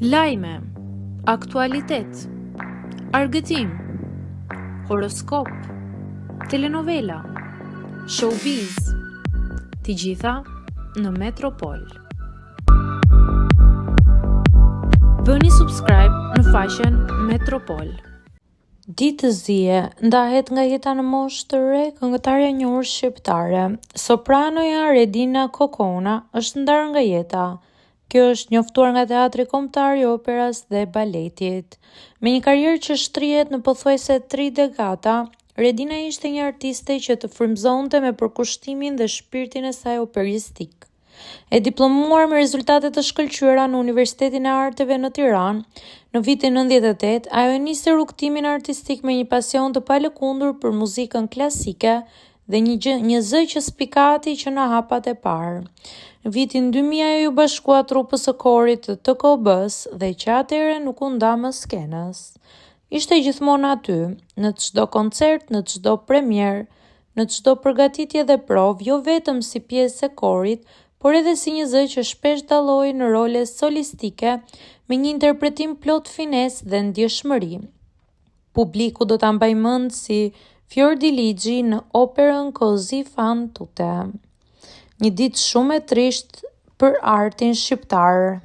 Lajme, aktualitet, argëtim, horoskop, telenovela, showbiz, të gjitha në Metropol. Bëni subscribe në faqen Metropol. Ditë të zije ndahet nga jeta në moshë të re këngëtarja e njohur shqiptare. Sopranoja Redina Kokona është ndarë nga jeta. Kjo është njoftuar nga teatri kombëtar i operas dhe baletit. Me një karrierë që shtrihet në pothuajse 3 dekada, Redina ishte një artiste që të frymëzonte me përkushtimin dhe shpirtin e saj operistik. E diplomuar me rezultate të shkëlqyera në Universitetin e Arteve në Tiranë, në vitin 98, ajo nisi rrugtimin artistik me një pasion të palëkundur për muzikën klasike dhe një zë që spikati që në hapat e parë. Në vitin 2000 ajo u bashkua trupës së korit të TKB-s dhe që atëherë nuk u nda më skenës. Ishte gjithmonë aty, në çdo koncert, në çdo premier, në çdo përgatitje dhe provë, jo vetëm si pjesë e korit, por edhe si një zë që shpesh dalloi në role solistike me një interpretim plot finesë dhe ndjeshmëri. Publiku do ta mbajë mend si Fiordiligi në operën Così fan tutte. Një ditë shumë e trisht për artin shqiptar.